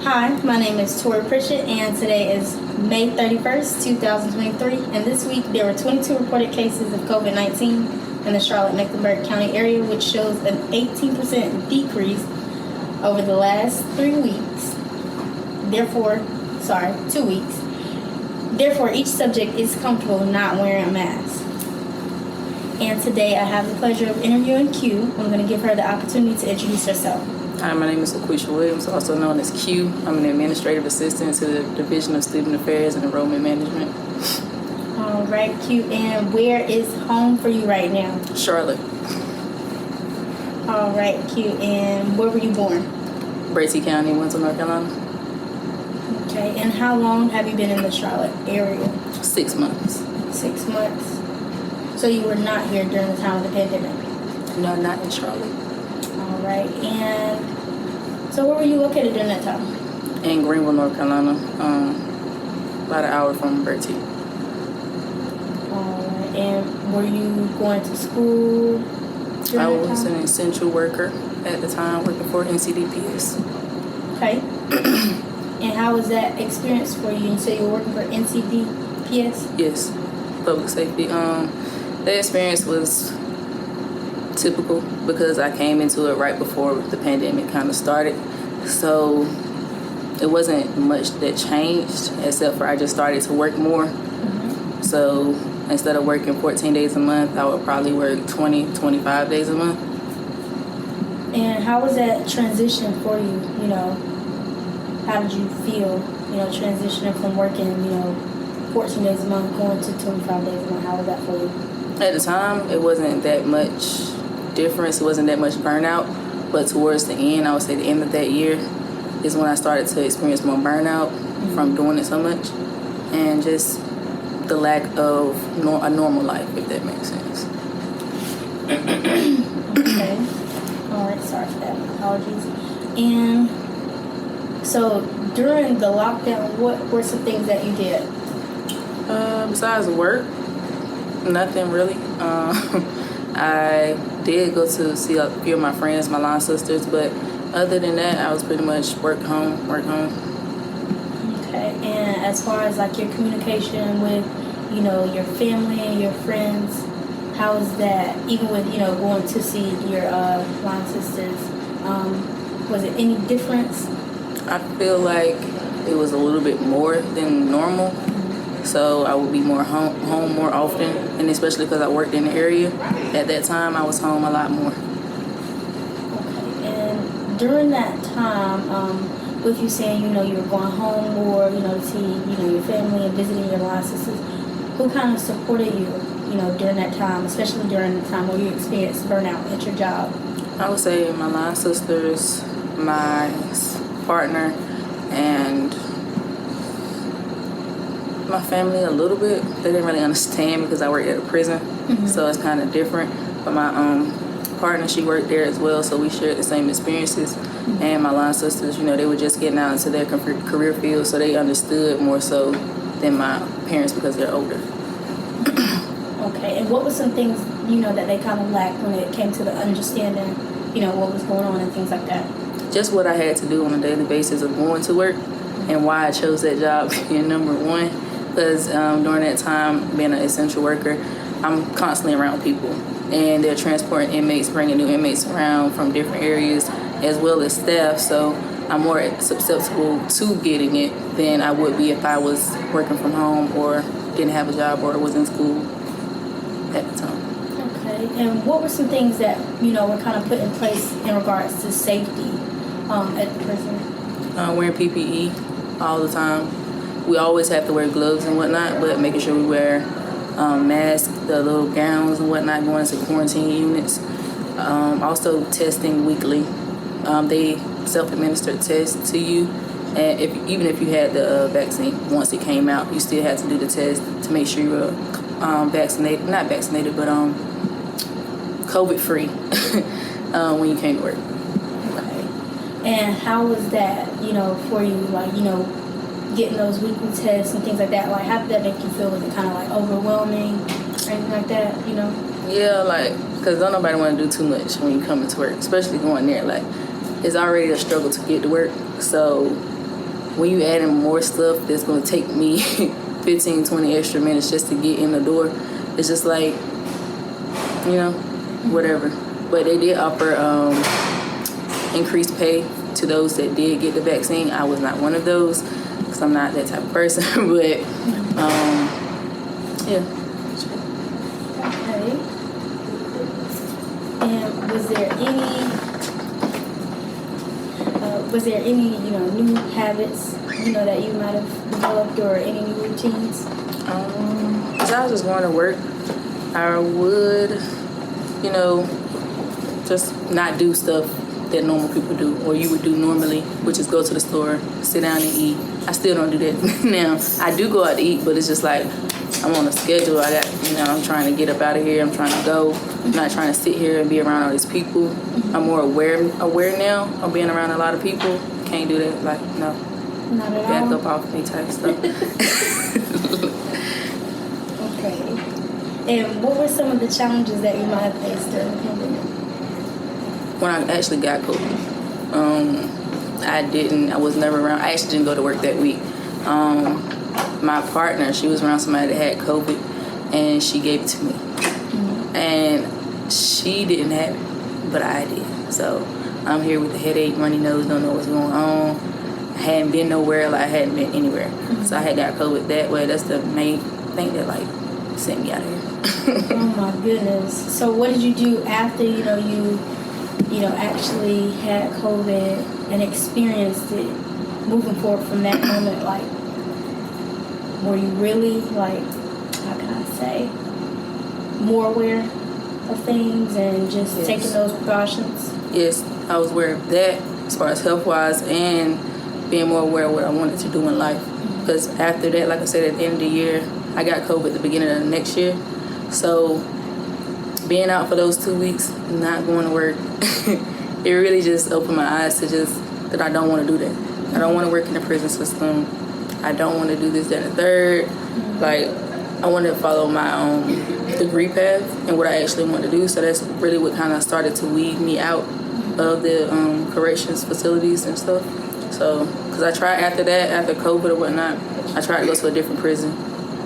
Hi, my name is Tori Pritchett, and today is May 31st, 2023. And this week, there were 22 reported cases of COVID-19 in the Charlotte-Mecklenburg County area, which shows an 18% decrease over the last 3 weeks. 2 weeks. Therefore, each subject is comfortable not wearing a mask. And today, I have the pleasure of interviewing Q. I'm going to give her the opportunity to introduce herself. Hi, my name is LaQuisha Williams, also known as Q. I'm an administrative assistant to the Division of Student Affairs and Enrollment Management. All right, Q. And where is home for you right now? Charlotte. All right, Q. And where were you born? Bracey County, Windsor, North Carolina. Okay. And how long have you been in the Charlotte area? 6 months. 6 months. So you were not here during the time of the pandemic? No, not in Charlotte. All right. And so where were you located during that time? In Greenville, North Carolina, about an hour from Bracey. All right. And were you going to school during I that was time? an essential worker at the time, working for NCDPS. Okay. And how was that experience for you? You said you were working for NCDPS? Yes, public safety. The experience was typical because I came into it right before the pandemic kind of started. So it wasn't much that changed except for I just started to work more. Mm-hmm. So instead of working 14 days a month, I would probably work 20, 25 days a month. And how was that transition for you? You know, how did you feel, transitioning from working, 14 days a month going to 25 days a month? How was that for you? At the time, it wasn't that much difference. It wasn't that much burnout. But towards the end, I would say the end of that year is when I started to experience more burnout from doing it so much. And just the lack of a normal life, if that makes sense. Okay. All right. Sorry for that. Apologies. And so during the lockdown, what were some things that you did? Besides work, nothing really. I did go to see a few of my friends, my line sisters, but other than that, I was pretty much work home. Okay. And as far as like your communication with, your family and your friends, how was that? Even with, going to see your line sisters, was it any difference? I feel like it was a little bit more than normal. So I would be more home more often, and especially because I worked in the area. At that time, I was home a lot more. Okay. And during that time, with you saying, you were going home more, to see, your family and visiting your line sisters, who kind of supported you, during that time, especially during the time where you experienced burnout at your job? I would say my line sisters, my partner, and my family a little bit. They didn't really understand because I worked at a prison, so it's kind of different. But my partner, she worked there as well, so we shared the same experiences. And my line sisters, they were just getting out into their career field, so they understood more so than my parents because they're older. Okay, and what were some things, that they kind of lacked when it came to the understanding, what was going on and things like that? Just what I had to do on a daily basis of going to work and why I chose that job being number one. Because during that time, being an essential worker, I'm constantly around people. And they're transporting inmates, bringing new inmates around from different areas, as well as staff. So I'm more susceptible to getting it than I would be if I was working from home or didn't have a job or was in school at the time. Okay. And what were some things that, were kind of put in place in regards to safety at the prison? Wearing PPE all the time. We always have to wear gloves and whatnot, but making sure we wear masks, the little gowns and whatnot, going to quarantine units. Also testing weekly. They self-administered tests to you, and even if you had the vaccine, once it came out, you still had to do the test to make sure you were not vaccinated, but COVID-free when you came to work. Okay. And how was that, for you, like, getting those weekly tests and things like that? Like, how did that make you feel? Was it kind of like overwhelming or anything like that, Yeah, like, because don't nobody want to do too much when you come into work, especially going there. Like, it's already a struggle to get to work, so when you add in more stuff that's going to take me 15, 20 extra minutes just to get in the door, it's just like, whatever. But they did offer increased pay to those that did get the vaccine. I was not one of those because I'm not that type of person. But yeah. Okay. And was there any new habits that you might have developed, or any new routines? As I was just going to work, I would just not do stuff that normal people do, or you would do normally, which is go to the store, sit down and eat. I still don't do that now. I do go out to eat, but it's just like I'm on a schedule. I got, I'm trying to get up out of here. I'm trying to go. I'm not trying to sit here and be around all these people. I'm more aware now of being around a lot of people. Can't do that. Like, no. Not at Back all. up off me type stuff. Okay. And what were some of the challenges that you might have faced during the pandemic? When I actually got COVID, I was never around. I actually didn't go to work that week. My partner, she was around somebody that had COVID, and she gave it to me. And she didn't have it, but I did. So I'm here with a headache, runny nose, don't know what's going on. I hadn't been nowhere, I hadn't been anywhere. So I had got COVID that way. That's the main thing that sent me out of here. Oh my goodness. So what did you do after you actually had COVID and experienced it? Moving forward from that moment, were you really how can I say, more aware of things and just taking those precautions? Yes, I was aware of that as far as health-wise, and being more aware of what I wanted to do in life. Because after that, like I said, at the end of the year, I got COVID at the beginning of the next year. So being out for those 2 weeks, not going to work, it really just opened my eyes to that I don't want to do that. I don't want to work in the prison system. I don't want to do this, that, and the third. I want to follow my degree path and what I actually want to do. So that's really what kind of started to weed me out of the corrections facilities and stuff. So, because I tried after COVID or whatnot, I tried to go to a different prison.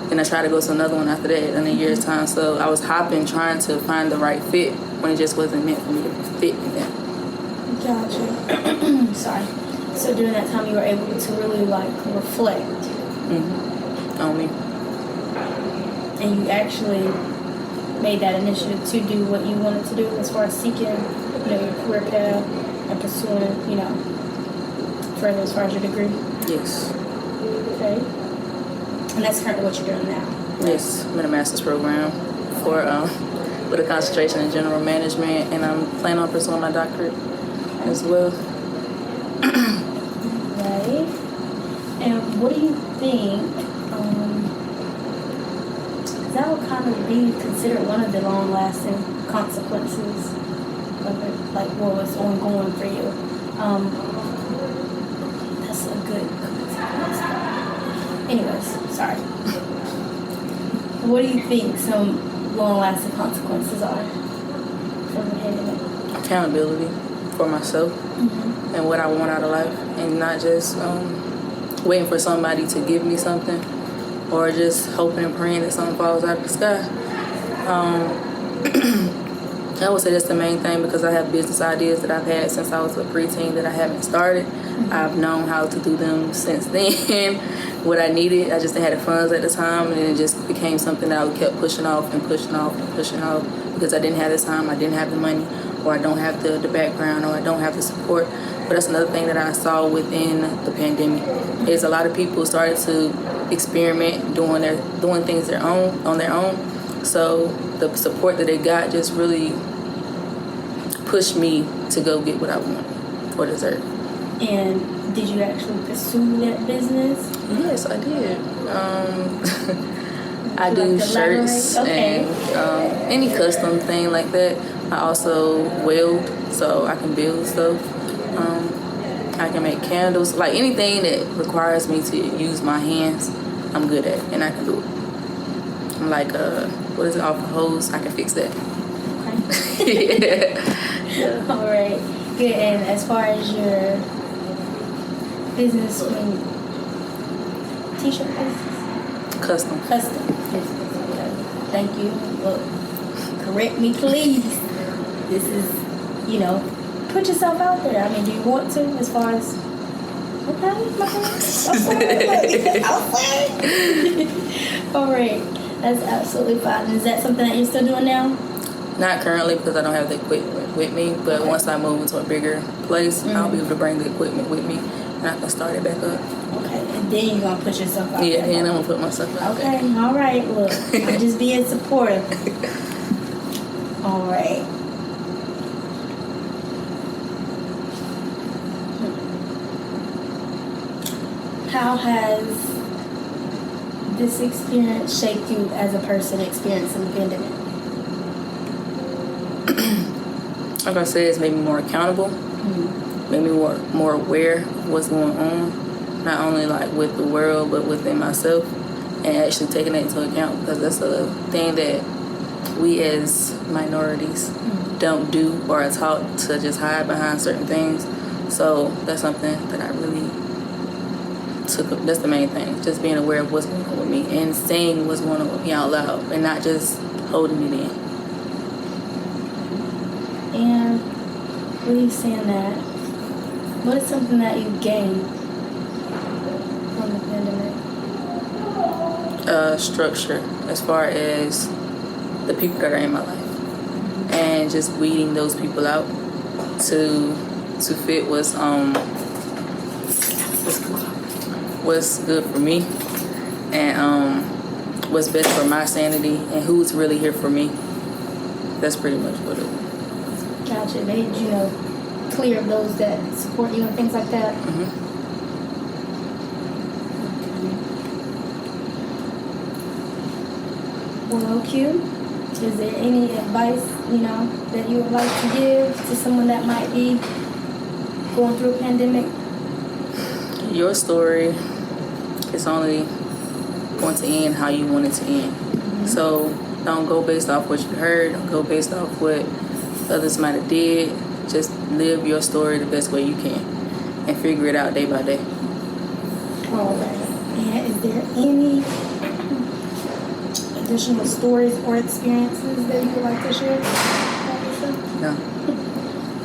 And I tried to go to another one after that in a year's time. So I was hopping, trying to find the right fit when it just wasn't meant for me to fit in that. Gotcha. Sorry. So during that time, you were able to really reflect on me. And you actually made that initiative to do what you wanted to do as far as seeking, your career path and pursuing, further as far as your degree. Yes. Okay. And that's currently what you're doing now. Yes, I'm in a master's program with a concentration in general management, and I'm planning on pursuing my doctorate as well. Right. And what do you think? That would kind of be considered one of the long-lasting consequences of it, what was ongoing for you. That's a good consequence. Anyways, sorry. What do you think some long-lasting consequences are from the pandemic? Accountability for myself and what I want out of life, and not just waiting for somebody to give me something, or just hoping and praying that something falls out of the sky. I would say that's the main thing, because I have business ideas that I've had since I was a preteen that I haven't started. I've known how to do them since then. What I needed, I just didn't have the funds at the time, and it just became something that I kept pushing off because I didn't have the time, I didn't have the money, or I don't have the background, or I don't have the support. But that's another thing that I saw within the pandemic, is a lot of people started to experiment doing things on their own. So the support that they got just really pushed me to go get what I want or deserve. And did you actually pursue that business? Yes, I did. I do shirts and any custom thing like that. I also weld, so I can build stuff. I can make candles, anything that requires me to use my hands, I'm good at, and I can do it. I'm off the hose, I can fix that. Okay. Yeah. All right. Good. And as far as your business, t-shirt business? Custom. Custom business. Okay. Thank you. Look, correct me, please. This is, put yourself out there. I mean, do you want to, as far as... Okay, all right. That's absolutely fine. Is that something that you're still doing now? Not currently because I don't have the equipment with me, but once I move into a bigger place, I'll be able to bring the equipment with me and I can start it back up. Okay, and then you're going to put yourself out there. Yeah, then I'm going to put myself out there. Okay, all right. Look, I'm just being supportive. All right. How has this experience shaped you as a person experiencing the pandemic? Like I said, it's made me more accountable, made me more aware of what's going on, not only like with the world, but within myself, and actually taking that into account, because that's a thing that we as minorities don't do or are taught to just hide behind certain things. So that's something that I really that's the main thing, just being aware of what's going on with me and saying what's going on with me out loud and not just holding it in. And with you saying that, what is something that you gained from the pandemic? Structure, as far as the people that are in my life, and just weeding those people out to fit what's good for me and what's best for my sanity and who's really here for me. That's pretty much what it was. Gotcha. Made you clear of those that support you and things like that. Well, Q, is there any advice that you would like to give to someone that might be going through a pandemic? Your story is only going to end how you want it to end. So don't go based off what you heard. Don't go based off what others might have did. Just live your story the best way you can and figure it out day by day. All right. And is there any additional stories or experiences that you would like to share? No.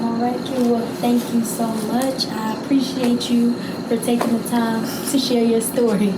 All right, Q. Well, thank you so much. I appreciate you for taking the time to share your story.